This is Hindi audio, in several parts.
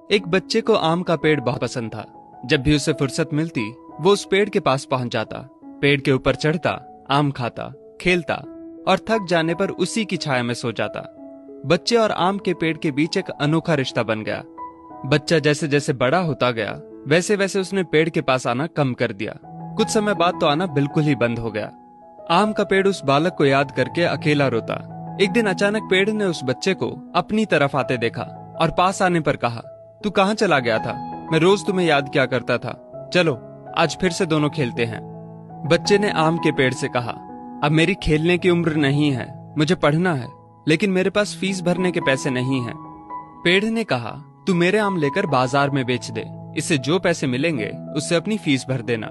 एक बच्चे को आम का पेड़ बहुत पसंद था। जब भी उसे फुर्सत मिलती वो उस पेड़ के पास पहुंच जाता, पेड़ के ऊपर चढ़ता, आम खाता, खेलता और थक जाने पर उसी की छाया में सो जाता। बच्चे और आम के पेड़ के बीच एक अनोखा रिश्ता बन गया। बच्चा जैसे जैसे बड़ा होता गया वैसे वैसे उसने पेड़ के पास आना कम कर दिया। कुछ समय बाद तो आना बिल्कुल ही बंद हो गया। आम का पेड़ उस बालक को याद करके अकेला रोता। एक दिन अचानक पेड़ ने उस बच्चे को अपनी तरफ आते देखा और पास आने पर कहा, तू कहाँ चला गया था? मैं रोज तुम्हें याद किया करता था। चलो आज फिर से दोनों खेलते हैं। बच्चे ने आम के पेड़ से कहा, अब मेरी खेलने की उम्र नहीं है, मुझे पढ़ना है, लेकिन मेरे पास फीस भरने के पैसे नहीं हैं। पेड़ ने कहा, तू मेरे आम लेकर बाजार में बेच दे, इससे जो पैसे मिलेंगे उससे अपनी फीस भर देना।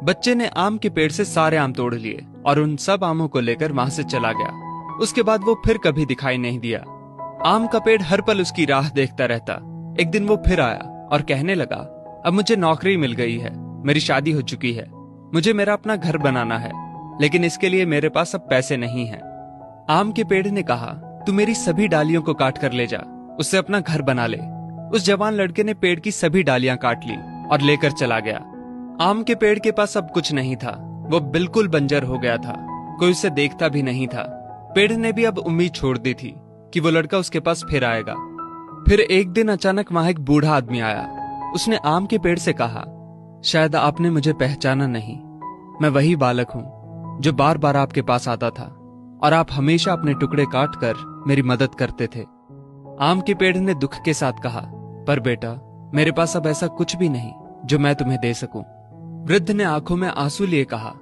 बच्चे ने आम के पेड़ से सारे आम तोड़ लिए और उन सब आमों को लेकर वहां से चला गया। उसके बाद वो फिर कभी दिखाई नहीं दिया। आम का पेड़ हर पल उसकी राह देखता रहता। एक दिन वो फिर आया और कहने लगा, अब मुझे नौकरी मिल गई है, मेरी शादी हो चुकी है, मुझे मेरा अपना घर बनाना है, लेकिन इसके लिए मेरे पास अब पैसे नहीं हैं। आम के पेड़ ने कहा, तू मेरी सभी डालियों को काट कर ले जा, उससे अपना घर बना ले। उस जवान लड़के ने पेड़ की सभी डालियां काट ली और लेकर चला गया। आम के पेड़ के पास अब कुछ नहीं था, वो बिल्कुल बंजर हो गया था, कोई उसे देखता भी नहीं था। पेड़ ने भी अब उम्मीद छोड़ दी थी कि वो लड़का उसके पास फिर आएगा। फिर एक दिन अचानक वहां एक बूढ़ा आदमी आया। उसने आम के पेड़ से कहा, शायद आपने मुझे पहचाना नहीं, मैं वही बालक हूं जो बार बार आपके पास आता था और आप हमेशा अपने टुकड़े काट कर मेरी मदद करते थे। आम के पेड़ ने दुख के साथ कहा, पर बेटा मेरे पास अब ऐसा कुछ भी नहीं जो मैं तुम्हें दे सकूं। वृद्ध ने आंखों में आंसू लिए कहा,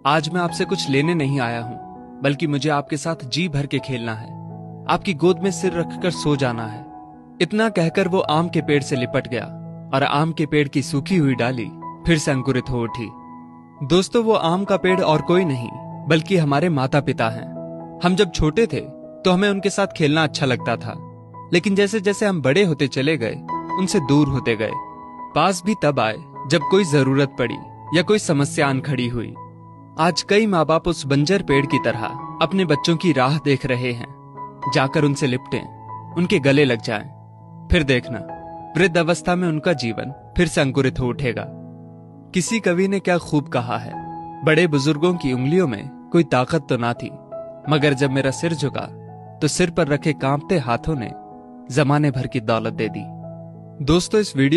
आज मैं आपसे कुछ लेने नहीं आया हूं, बल्कि मुझे आपके साथ जी भर के खेलना है, आपकी गोद में सिर रखकर सो जाना है। इतना कहकर वो आम के पेड़ से लिपट गया और आम के पेड़ की सूखी हुई डाली फिर से अंकुरित हो उठी। दोस्तों, वो आम का पेड़ और कोई नहीं बल्कि हमारे माता पिता हैं। हम जब छोटे थे तो हमें उनके साथ खेलना अच्छा लगता था, लेकिन जैसे जैसे हम बड़े होते चले गए उनसे दूर होते गए। पास भी तब आए जब कोई जरूरत पड़ी या कोई समस्या आन खड़ी हुई। आज कई माँ बाप उस बंजर पेड़ की तरह अपने बच्चों की राह देख रहे हैं, जाकर उनसे लिपटें, उनके गले लग जाएं। फिर देखना वृद्ध अवस्था में उनका जीवन फिर से अंकुरित हो उठेगा। किसी कवि ने क्या खूब कहा है, बड़े बुजुर्गों की उंगलियों में कोई ताकत तो ना थी, मगर जब मेरा सिर झुका तो सिर पर रखे कांपते हाथों ने जमाने भर की दौलत दे दी। दोस्तों, इस वीडियो